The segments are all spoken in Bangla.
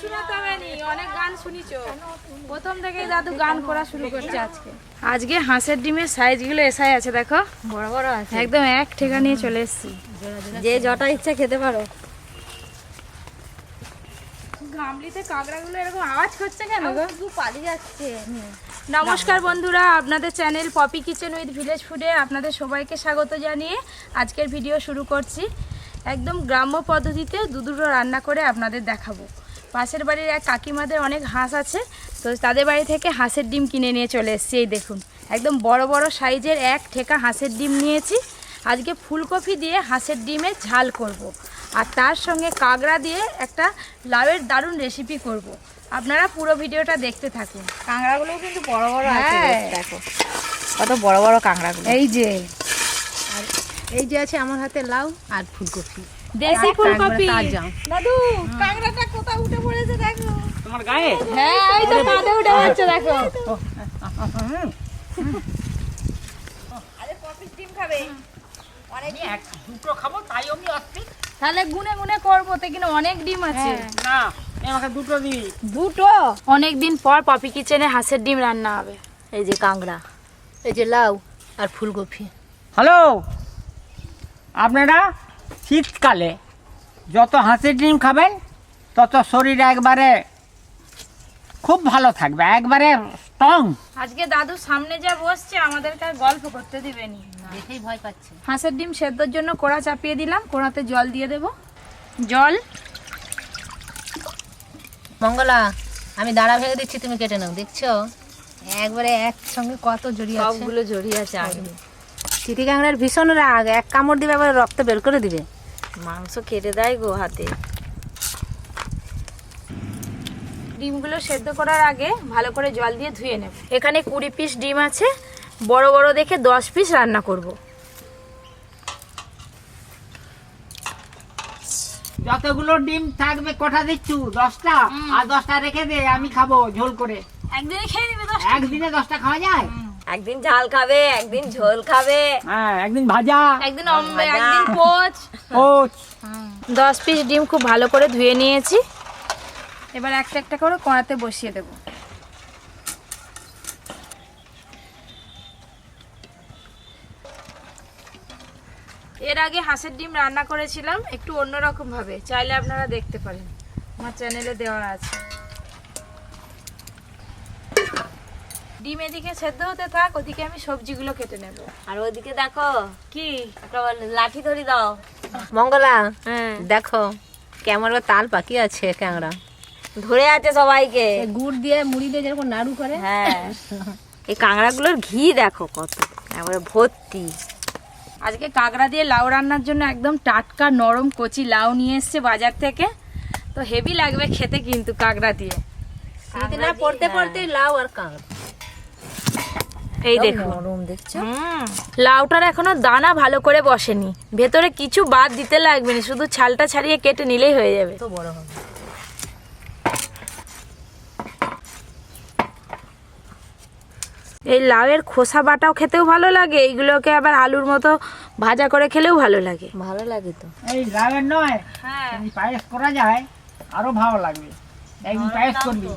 শোনাতে হবে নি, অনেক গান শুনিছো। প্রথম থেকেই দাদু গান করা শুরু করছে আজকে। আজকে হাঁসের ডিমের সাইজগুলো এসাই আছে, দেখো বড় বড় আছে, একদম এক ঠেকা নিয়ে চলে এসেছি। যে যটা ইচ্ছা খেতে পারো। গামলিতে কাঁকড়াগুলো এরকম আওয়াজ করছে কেন গো? পালিয়ে যাচ্ছে। নমস্কার বন্ধুরা, আপনাদের channel Poppy kitchen with Village ফুডে আপনাদের সবাইকে স্বাগত জানিয়ে আজকের ভিডিও শুরু করছি। একদম গ্রাম্য পদ্ধতিতে দুটো রান্না করে আপনাদের দেখাবো। পাশের বাড়ির এক কাকিমাদের অনেক হাঁস আছে, তো তাদের বাড়ি থেকে হাঁসের ডিম কিনে নিয়ে চলে এসেছি। এই দেখুন, একদম বড় বড় সাইজের এক ঠেকা হাঁসের ডিম নিয়েছি। আজকে ফুলকপি দিয়ে হাঁসের ডিমের ঝাল করব। আর তার সঙ্গে কাঁকড়া দিয়ে একটা লাউয়ের দারুণ রেসিপি করব। আপনারা পুরো ভিডিওটা দেখতে থাকুন। কাঁকড়াগুলোও কিন্তু বড় বড় আছে, দেখো কত বড় বড় কাঁকড়াগুলো। এই যে আর এই যে আছে আমার হাতে লাউ আর ফুলকপি, দেশি ফুলকপি। দাদু কাঁকড়াটা কোথায় উঠে পড়েছে দেখো তোমার গায়ে। হ্যাঁ, এই তো কাঁধে উঠে যাচ্ছে দেখো। আরে পপির ডিম খাবে? আমি এক দুটো খাবো, তাই আমি আসছি। তাহলে গুনে গুনে করবো তো, কিন্তু অনেক ডিম আছে। না, আমাকে দুটো দিবি। দুটো? অনেক দিন পর পপি কিচেনে হাঁসের ডিম রান্না হবে। এই যে কাঁকড়া, এই যে লাউ আর ফুলকপি। হ্যালো, আপনারা শীতকালে যত হাঁসের ডিম খাবেন তত শরীর একবারে খুব ভালো থাকবে, একবারে স্ট্রং। আজকে দাদু সামনে যা বসছে আমাদেরকে আর গল্প করতে দিবেনি, দেখেই ভয় পাচ্ছে। হাঁসের ডিম সেদ্ধর জন্য কড়া চাপিয়ে দিলাম, কড়াতে জল দিয়ে দেব। জল। মঙ্গলা, আমি দাঁড়া ভেঙে দিচ্ছি, তুমি কেটে নাও। দেখছো একবারে একসঙ্গে কত জড়িয়ে আছে, সবগুলো জড়িয়ে আছে। চিটি কাঁকড়ার ভীষণ রাগ, এক কামড় দিবে আবার রক্ত বের করে দিবে, মাংস কেটে দেয় গো হাতে। ডিমগুলো সেদ্ধ করার আগে ভালো করে জল দিয়ে ধুয়ে নেব। এখানে 20 পিস ডিম আছে, বড় বড় দেখে 10 পিস রান্না করব। যতগুলো ডিম থাকবে কটা দিচ্ছু? 10টা। আর 10টা রেখে দে, আমি খাবো ঝোল করে। একদিনে খেয়ে নিবে 10? একদিনে 10টা খাওয়া যায়? একদিন ঝাল খাবে, একদিন ঝোল খাবে, হ্যাঁ, একদিন ভাজা, একদিন একদিন পোচ। 10 পিস ডিম খুব ভালো করে ধুয়ে নিয়েছি। এবার একটা একটা করে কড়াতে বসিয়ে দেব। এর আগে হাঁসের ডিম রান্না করেছিলাম একটু অন্যরকম ভাবে, চাইলে আপনারা দেখতে পারেন, আমার চ্যানেলে দেওয়া আছে। ডিম এদিকে সেদ্ধ হতে থাক, ওদিকে আমি সবজিগুলো কেটে নেব। আর ওদিকে দেখো কি লাঠি ধরি দাও। মঙ্গলা, দেখো কেমন তাল পাকি আছে, কাঁকড়া ধরে আছে সবাইকে। গুড় দিয়ে মুড়ি দিয়ে যেরকম নাড়ু করে, হ্যাঁ। এই কাঁকড়াগুলোর ঘি দেখো কত একেবারে ভর্তি। আজকে কাঁকড়া দিয়ে লাউ রান্নার জন্য একদম টাটকা নরম কচি লাউ নিয়ে এসছে বাজার থেকে, তো হেভি লাগবে খেতে কিন্তু কাঁকড়া দিয়ে। না পড়তে পড়তে লাউ আর কাঁকড়া, এই দেখো নরম দেখছো। লাউটার এখনো দানা ভালো করে বসেনি, ভেতরে কিছু বাদ দিতে লাগবে না, শুধু ছালটা ছাড়িয়ে কেটে নিলেই হয়ে যাবে। তো বড় হবে। এই লাউয়ের খোসা বাটাও খেতেও ভালো লাগে, এইগুলোকে আবার আলুর মতো ভাজা করে খেলেও ভালো লাগে। ভালো লাগে তো। এই লাউয়ের নয়, হ্যাঁ, যদি পায়েস করা যায় আরো ভালো লাগবে। একদিন পায়েস করবি।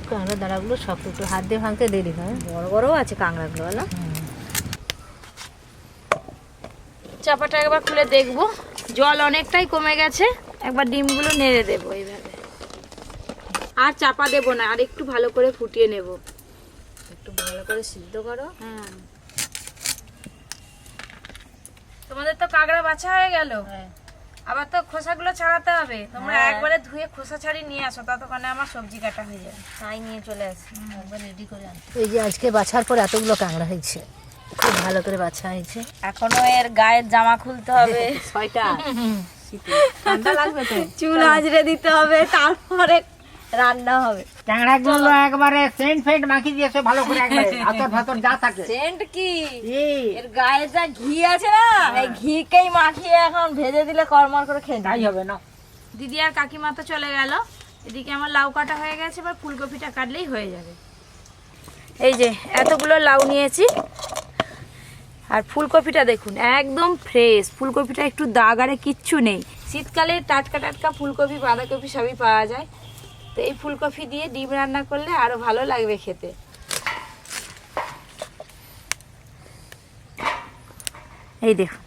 কাঁকড়া দাঁড়াগুলো সব একটু হাত দিয়ে ভাঙতে দেরি হয়, বড় বড় আছে কাঁকড়াগুলো বলো। চাপাটা একবার খুলে দেখবো, জল অনেকটাই কমে গেছে। একবার ডিমগুলো নেড়ে দেবো এইভাবে, আর চাপা দেবো না, আর একটু ভালো করে ফুটিয়ে নেব। একটু ভালো করে সিদ্ধ করো। হ্যাঁ, তোমাদের তো কাঁকড়া বাছা হয়ে গেল, আবার তো খোসাগুলো ছাড়াতে হবে। তোমরা একবারে ধুয়ে খোসা ছাড়িয়ে নিয়ে আসো, ততক্ষণে আমার সবজি কাটা হয়ে যাবে। তাই নিয়ে চলে আসি, একবার রেডি করে আনতে। এই যে আজকে বাছার পর এতগুলো কাঁকড়া হয়েছে, খুব ভালো করে বাছা হয়েছে। এখনো এর গায়ের জামা খুলতে হবে 6টা। ঠান্ডা লাগবে তো, চুল আজরে দিতে হবে, তারপরে রান্না হবে। ট্যাংরা গুলো একবারে সেন্ট ফেন্ট মাখিয়ে দিয়েছে ভালো করে, একবারে আতর ফাতর যা থাকে। সেন্ট কি, এই এর গায়ে যা ঘি আছে না, এই ঘিকেই মাখিয়ে এখন ভেজে দিলে কড়মড় করে খেয়ে তাই হবে না। দিদি আর কাকিমা তো চলে গেল, এদিকে আমার লাউ কাটা হয়ে গেছে, এবার ফুলকপিটা কাটলেই হয়ে যাবে। এই যে এতগুলো লাউ নিয়েছি, আর ফুলকপিটা দেখুন একদম ফ্রেশ, ফুলকপিটা একটু দাগ আরে কিচ্ছু নেই। শীতকালে টাটকা টাটকা ফুলকপি বাঁধাকপি সবই পাওয়া যায়, তো এই ফুলকপি দিয়ে ডিম রান্না করলে আরো ভালো লাগবে খেতে। এই দেখুন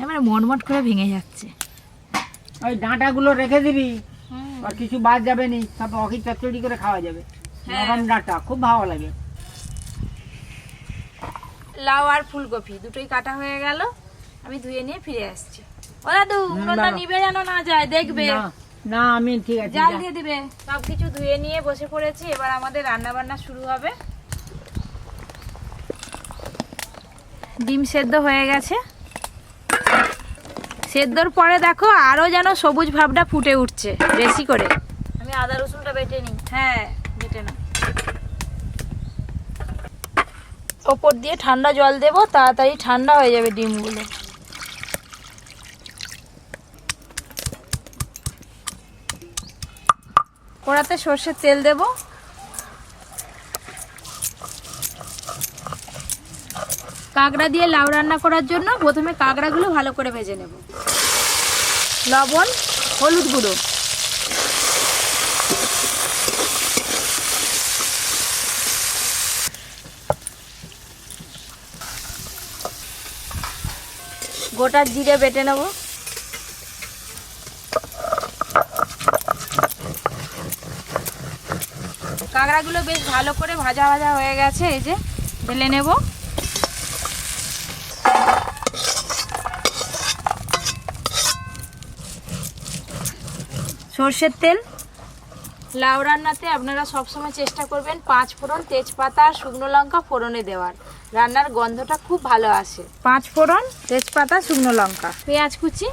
এবার মটমট করে ভেঙে যাচ্ছে। ওই ডাঁটাগুলো রেখে দিবি, আর কিছু বাদ যাবে নি, সব অকি চচ্চড়ি করে খাওয়া যাবে। নরম ডাঁটা খুব ভালো লাগে। লাউ আর ফুলকপি দুটোই কাটা হয়ে গেল, আমি ধুয়ে নিয়ে ফিরে আসছি। ও দাদু উনুনটা নিভে যেন না যায়, দেখবে। না আমি ঠিক আছে, জাল দিয়ে দিবে। সবকিছু ধুয়ে নিয়ে বসে পড়েছি, এবার আমাদের রান্না বান্না শুরু হবে। ডিম সেদ্ধ হয়ে গেছে, সেদ্ধর পরে দেখো আরো যেন সবুজ ভাবটা ফুটে উঠছে বেশি করে। আমি আদা রসুনটা বেটে নিই। হ্যাঁ বেটে না, ওপর দিয়ে ঠান্ডা জল দেবো, তাড়াতাড়ি ঠান্ডা হয়ে যাবে ডিমগুলো। কড়াতে সর্ষের তেল দেব, কাঁকড়া দিয়ে লাউ রান্না করার জন্য প্রথমে কাঁকড়াগুলো ভালো করে ভেজে নেব। লবণ, হলুদ গুঁড়ো, গোটা জিরে বেটে নেব, কাঁকড়াগুলো বেশ ভালো করে ভাজা ভাজা হয়ে গেছে, এই যে ঢেলে নেব। সর্ষের তেল। লাউ রান্নাতে আপনারা সবসময় চেষ্টা করবেন 5 ফোড়ন, তেজপাতা আর শুকনো লঙ্কা ফোড়নে দেওয়ার, রান্নার গন্ধটা খুব ভালো আসে। 5 ফোড়ন, তেজপাতা, শুকনো লঙ্কা, পেঁয়াজ কুচি।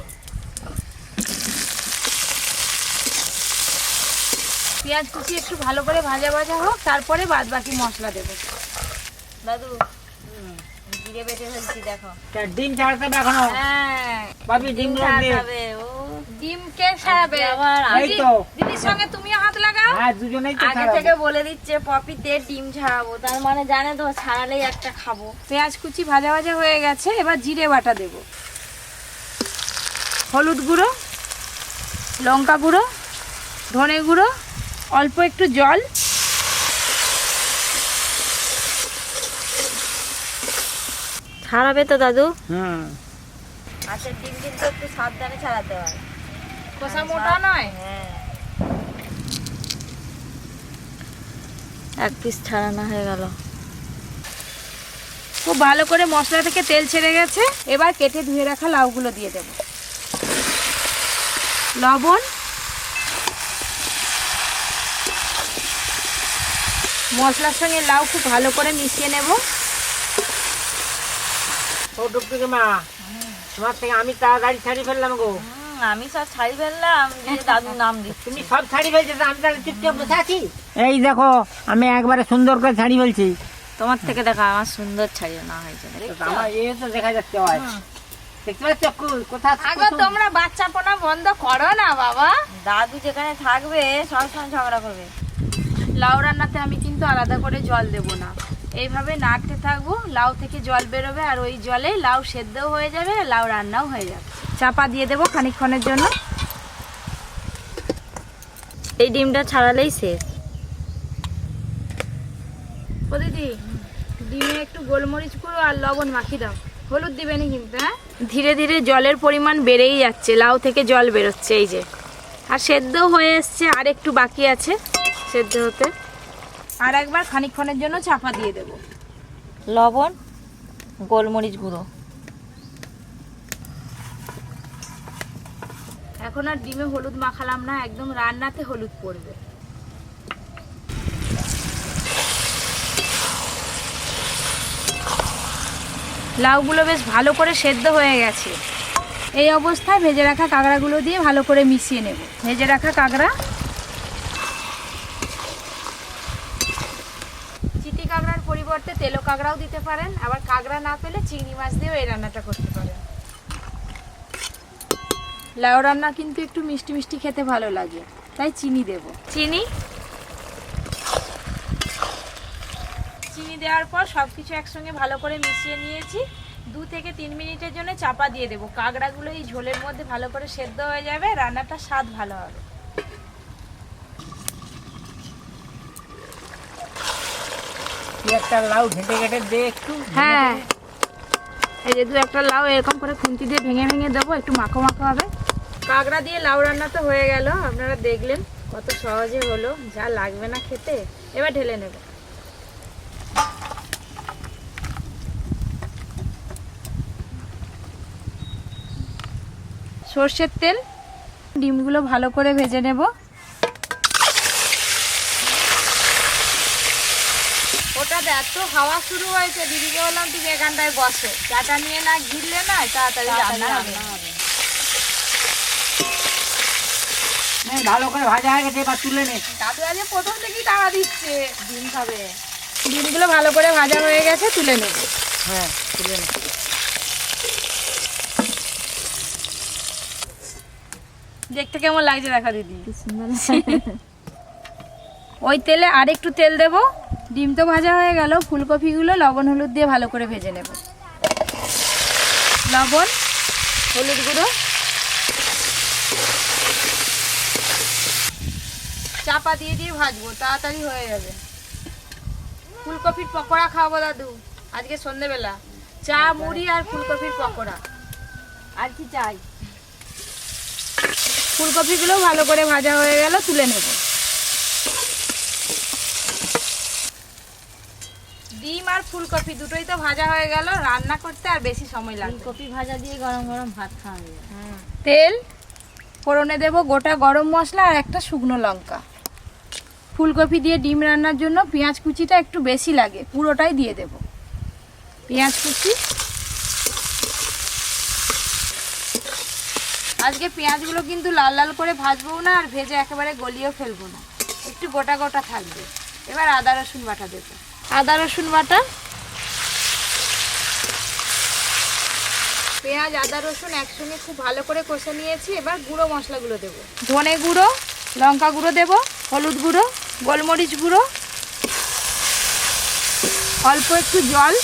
পেঁয়াজ কুচি একটু ভালো করে ভাজা ভাজা হোক, তারপরে বাদ বাকি মশলা দেবো। দাদু জিরে বেটে ফেলছি, দেখো। ডিম ছাড়াতে হবে এখনো। হ্যাঁ ভাবি ডিম ছাড়াবে, ও ডিম কে ছাড়াবে? এই তো দিদির সঙ্গে তুমিও হাত লাগাও। হ্যাঁ দুজনেই তো আগে ছাড়াবো। থেকে বলে দিচ্ছে পপিতে ডিম ছাড়াবো, তার মানে জানে তো ছাড়ালেই একটা খাবো। পেঁয়াজ কুচি ভাজা ভাজা হয়ে গেছে, এবার জিরে বাটা দেব, হলুদ গুঁড়ো, লঙ্কা গুঁড়ো, ধনে গুঁড়ো, অল্প একটু জল, ছাড়াবে তো দাদু? হুম। আচ্ছা ডিম কিন্তু একটু সাবধানে ছাড়াতে হয়, কষা মোটা নয়। হ্যাঁ, এক পিস ছাড়ানো হয়ে গেল। খুব ভালো করে মশলা থেকে তেল ছেড়ে গেছে, এবার কেটে ধুয়ে রাখা লাউগুলো দিয়ে দেব, লবণ, মশলার সঙ্গে লাউ খুব ভালো করে মিশিয়ে নেব। ও টুকটুকি মা, তোমার থেকে আমি তাড়াতাড়ি ছাড়ি ফেললাম গো। আমি সব ছাড়ি ফেললাম, দিয়ে দাদুর নাম দিচ্ছি। তুমি সব ছাড়ি ফেলছো, তো আমি তাহলে চুপচাপ বসে আছি। এই দেখো আমি একবারে সুন্দর করে ছাড়ি ফেলছি। তোমার থেকে দেখা আমার সুন্দর ছাড়িয়ে না হয়েছে, দেখছো? আমার এ তো দেখা যাচ্ছে হয়। দেখতে পাচ্ছ কোথা আগো তোমরা বাচ্চাপনা বন্ধ করো না বাবা। দাদু যেখানে থাকবে সবসময় ঝগড়া করবে। লাউ রান্নাতে আমি কিন্তু আলাদা করে জল দেব না, এইভাবে নাড়তে থাকবো, লাউ থেকে জল বেরোবে, আর ওই জলে লাউ সেদ্ধও হয়ে যাবে, লাউ রান্নাও হয়ে যাবে। চাপা দিয়ে দেবো খানিকক্ষণের জন্য। এই ডিমটা ছাড়ালেই শেষ। ও দিদি, ডিমে একটু গোলমরিচ গুঁড়ো আর লবণ মাখিয়ে দাও, হলুদ দিবে না কিন্তু। হ্যাঁ, ধীরে ধীরে জলের পরিমাণ বেড়েই যাচ্ছে, লাউ থেকে জল বেরোচ্ছে এই যে, আর সেদ্ধ হয়ে এসছে, আর একটু বাকি আছে সেদ্ধ হতে। আর একবার খানিকক্ষণের জন্য চাপা দিয়ে দেব। লবণ, গোলমরিচ গুঁড়ো। এখন আর ডিমে হলুদ মাখালাম না, একদম রান্নাতে হলুদ পড়বে। লাউগুলো বেশ ভালো করে সেদ্ধ হয়ে গেছে, এই অবস্থায় ভেজে রাখা কাঁকড়াগুলো দিয়ে ভালো করে মিশিয়ে নেব। ভেজে রাখা কাঁকড়া, চিটি কাঁকড়ার পরিবর্তে তেলো কাঁকড়াও দিতে পারেন, আবার কাঁকড়া না পেলে চিংড়ি মাছ দিয়েও এই রান্নাটা করতে পারেন। লাউ রান্না কিন্তু একটু মিষ্টি মিষ্টি খেতে ভালো লাগে, তাই চিনি দেব। চিনি দেওয়ার পর সব কিছু একসঙ্গে ভালো করে মিশিয়ে নিয়েছি। 2 থেকে 3 মিনিটের জন্য চাপা দিয়ে দেবো। কাঁকড়াগুলো এই ঝোলের মধ্যে ভালো করে সেদ্ধ হয়ে যাবে, রান্নাটা স্বাদ ভালো হবে। একটা লাউ ঘেটে ঘেটে দে একটু। হ্যাঁ, এই যে 2-1টা লাউ এরকম করে খুন্তি দিয়ে ভেঙে ভেঙে দেবো, একটু মাখো মাখো হবে। কাঁকড়া দিয়ে লাউ রান্না তো হয়ে গেল, আপনারা দেখলেন কত সহজে হলো, যা লাগবে না খেতে। এবার ঢেলে নেব। সর্ষের তেল, ডিমগুলো ভালো করে ভেজে নেব। ওটাতে এত হাওয়া শুরু হয়েছে, দিদিকে বললাম তুমি এখানটায় বসো, চাটা নিয়ে না ঘিরলে না তাড়াতাড়ি রান্না হবে। ভালো করে ভাজা হয়ে গেছে, এবার তুলে নে। দাদু আজ প্রথম থেকেই টাকা দিচ্ছে, ডিম খাবে। ডিমগুলো ভালো করে ভাজা হয়ে গেছে, তুলে নেব। হ্যাঁ, তুলে নে। দেখতে কেমন লাগছে দেখা দিদি? ওই তেলে আর একটু তেল দেব। ডিম তো ভাজা হয়ে গেল, ফুলকপিগুলো লবণ হলুদ দিয়ে ভালো করে ভেজে নেব। লবণ, হলুদ গুঁড়ো, চাপা দিয়ে দিয়ে ভাজবো, তাড়াতাড়ি হয়ে যাবে। ফুলকপির পকোড়া খাওয়াবো দাদু আজকে সন্ধ্যেবেলা। চা, মুড়ি আর ফুলকপির পকোড়া। আর কি চাই? ফুলকপিগুলো ভালো করে ভাজা হয়ে গেল, তুলে নেব। ডিম আর ফুলকপি দুটোই তো ভাজা হয়ে গেল, রান্না করতে আর বেশি সময় লাগবে। ফুলকপি ভাজা দিয়ে গরম গরম ভাত খাওয়া যায়। তেল, ফোড়নে দেব গোটা গরম মশলা আর একটা শুকনো লঙ্কা। ফুলকপি দিয়ে ডিম রান্নার জন্য পেঁয়াজ কুচিটা একটু বেশি লাগে, পুরোটাই দিয়ে দেব। পেঁয়াজ কুচি, আজকে পেঁয়াজগুলো কিন্তু লাল লাল করে ভাজবো না, আর ভেজে একেবারে গলিয়েও ফেলবো না, একটু গোটা গোটা থাকবে। এবার আদা রসুন বাটা দেবো। আদা রসুন বাটা, পেঁয়াজ আদা রসুন একসঙ্গে খুব ভালো করে কষে নিয়েছি। এবার গুঁড়ো মশলাগুলো দেবো। ধনে গুঁড়ো, লঙ্কা গুঁড়ো দেবো, হলুদ গুঁড়ো, গোলমরিচ গুঁড়ো, অল্প একটু জল,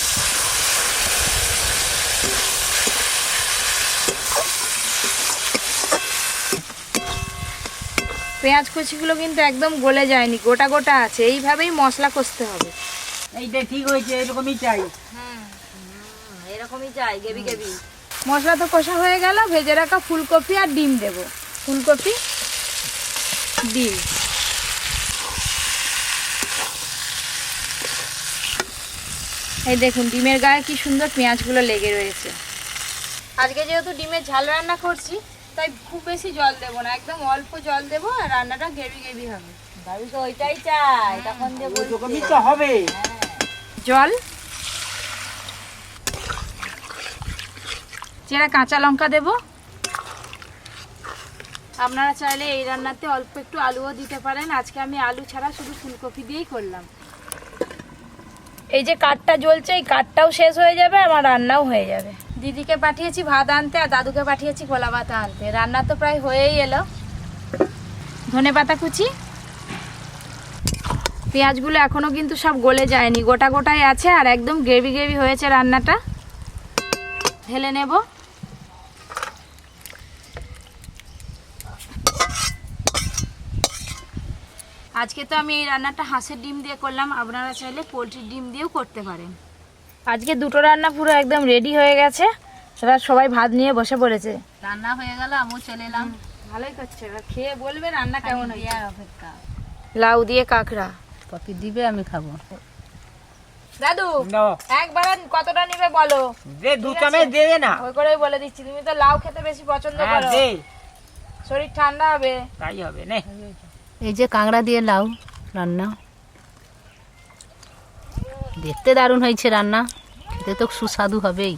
পেঁয়াজ কুচিগুলো কিন্তু একদম গলে যায়নি, গোটা গোটা আছে, এইভাবেই মশলা কষতে হবে। এইটা ঠিক হয়েছে, এরকমই চাই। এরকমই চাই, গেবি গেবি। মশলা তো কষা হয়ে গেল, ভেজে রাখা ফুলকপি আর ডিম দেব। ফুলকপি, ডিম, এই দেখুন ডিমের গায়ে কি সুন্দর পেঁয়াজগুলো লেগে রয়েছে। আজকে যেহেতু ডিমের ঝাল রান্না করছি, তাই খুব বেশি জল দেব না, একদম অল্প জল দেব, আর রান্নাটা গ্রেভি গ্রেভি হবে। দাদু তো ওইটাই চাই, তখন যে ওরকমই তো হবে। জল, চেরা কাঁচা লঙ্কা দেব। আপনারা চাইলে এই রান্নাতে অল্প একটু আলুও দিতে পারেন, আজকে আমি আলু ছাড়া শুধু ফুলকপি দিয়েই করলাম। এই যে কাঠটা জ্বলছে, এই কাঠটাও শেষ হয়ে যাবে, আমার রান্নাও হয়ে যাবে। দিদিকে পাঠিয়েছি ভাত আনতে, আর দাদুকে পাঠিয়েছি কলা পাতা আনতে। রান্না তো প্রায় হয়েই এলো। ধনেপাতা কুচি, পেঁয়াজগুলো এখনো কিন্তু সব গলে যায়নি, গোটা গোটাই আছে, আর একদম গ্রেভি গ্রেভি হয়েছে রান্নাটা। ঢেলে নেব। আজকে তো আমি এই রান্নাটা হাঁসের ডিম দিয়ে করলাম, আপনারা চাইলে পোলট্রির ডিম দিয়েও করতে পারেন। আজকে দুটো রান্না পুরো একদম রেডি হয়ে গেছে, এবার সবাই ভাত নিয়ে বসে পড়েছে। রান্না হয়ে গেল, আমিও চলে এলাম। ভালোই করছে, এবার খেয়ে বলবে রান্না কেমন হয়েছে। অপেক্ষা। লাউ দিয়ে কাঁকড়া পপি দিবে, আমি খাবো। দাদু একবার কতটা নিবে বলো? দে, 2 চামচ দে না। ওই করেই বলে দিচ্ছি, তুমি তো লাউ খেতে বেশি পছন্দ হ্যাঁ, করো, দে। শরীর ঠান্ডা হবে। তাই হবে নে। এই যে কাঁকড়া দিয়ে লাউ রান্না, দেখতে দারুণ হয়েছে রান্না, খেতে তো সুস্বাদু হবেই।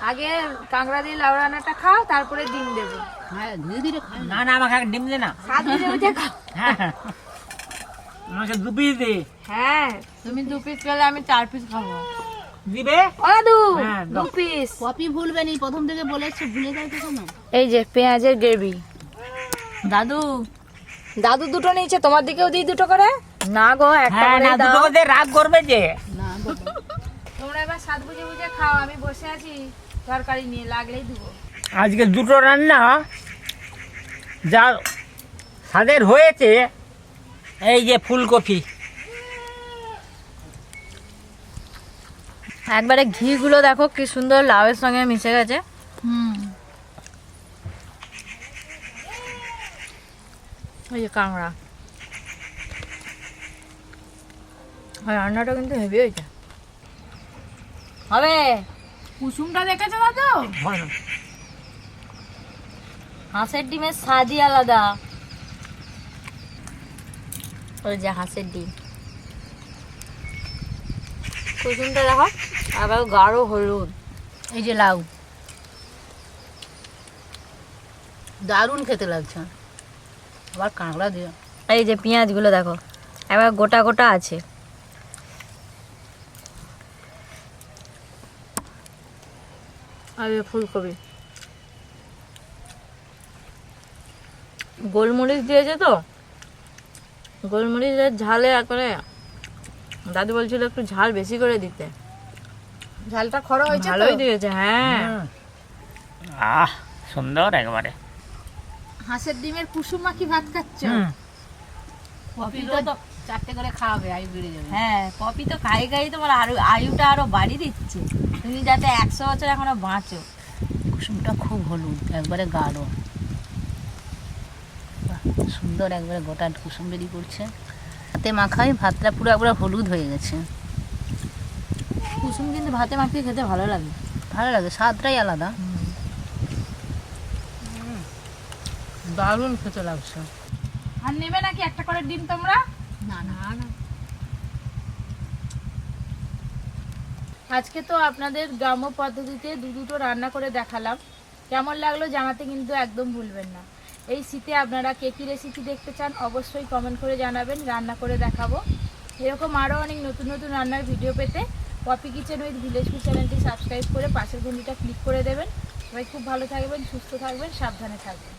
আগে কাঁকড়া দিয়ে লাউ রান্নাটা খাও, তারপরে ডিম দেবো। হ্যাঁ, ধীরে ধীরে খাই। না না, আমাকে একটা ডিম দে না। স্বাদ বুঝে বুঝে খাও। হ্যাঁ, আমাকে 2 পিস দে। হ্যাঁ, তুমি 2 পিস পেলে আমি 4 পিস খাবো। দিবে? ও দাদু, হ্যাঁ, 2 পিস। পপি ভুলবে নি, প্রথম থেকে বলেছে, ভুলে যাই তো কেন? এই যে পেঁয়াজের গ্রেভি। দাদু দাদু দুটো নিয়েছে, তোমার দিকেও দিই দুটো করে। না গো, একটা হ্যাঁ না, করে দুটো দাও। করে রাগ করবে যে। তোমরা এবার স্বাদ বুঝে বুঝে খাও, আমি বসে আছি তরকারি নিয়ে, লাগলেই দেবো। আজকে দুটো রান্না যা স্বাদের হয়েছে। এই যে ফুলকপি, একবারে ঘি গুলো দেখো কি সুন্দর লাউয়ের সঙ্গে মিশে গেছে। ওই যে কাঁকড়া, আর রান্নাটা কিন্তু হেভি হয়েছে। হবে কুসুমটা দেখেছো দাদু? হাঁসের ডিমের স্বাদই আলাদা। ওই যে হাঁসের ডিম, কুসুমটা দেখো, আবার গাঢ় হলুদ। এই যে লাউ, দারুণ খেতে লাগছে। আবার কাঁকড়া দিয়ে, এই যে পেঁয়াজ গুলো দেখো এবার গোটা গোটা আছে। আর এই ফুলকপি, গোলমরিচ দিয়েছে তো, গোলমরিচের ঝালে করে দাদু বলছিল একটু ঝাল বেশি করে দিতে। ঝালটা খরা হয়েছে, ভালোই দিয়েছে। হ্যাঁ, আহ সুন্দর একবারে। হাঁসের ডিমের কুসুম মাখি ভাত খাচ্ছ? পপি তো 4টে করে খাওয়াবে, আয়ু বেড়ে যাবে। হ্যাঁ, পপি তো খাই খাই তোমার আয়ুটা আরো বাড়িয়ে দিচ্ছে, তুমি যাতে 100 বছর এখনো বাঁচো। কুসুমটা খুব হলুদ, একবারে গাঢ়, সুন্দর একবারে গোটা কুসুম বেরিয়ে পড়ছে। ভাতে মাখাই ভাতটা পুরো একবারে হলুদ হয়ে গেছে। কুসুম কিন্তু ভাতে মাখিয়ে খেতে ভালো লাগে, ভালো লাগে, স্বাদটাই আলাদা। দারুণ খেতে লাগছে। আর নেবে নাকি একটা করে ডিম তোমরা? না না না, আজকে তো আপনাদের গ্রাম্য পদ্ধতিতে দুটো রান্না করে দেখালাম। কেমন লাগলো জানাতে কিন্তু একদম ভুলবেন না। এই শীতে আপনারা কে কী রেসিপি দেখতে চান অবশ্যই কমেন্ট করে জানাবেন, রান্না করে দেখাবো। এরকম আরও অনেক নতুন নতুন রান্নার ভিডিও পেতে Popy kitchen with village food চ্যানেলটি সাবস্ক্রাইব করে পাশের ঘন্টিটা ক্লিক করে দেবেন। সবাই খুব ভালো থাকবেন, সুস্থ থাকবেন, সাবধানে থাকবেন।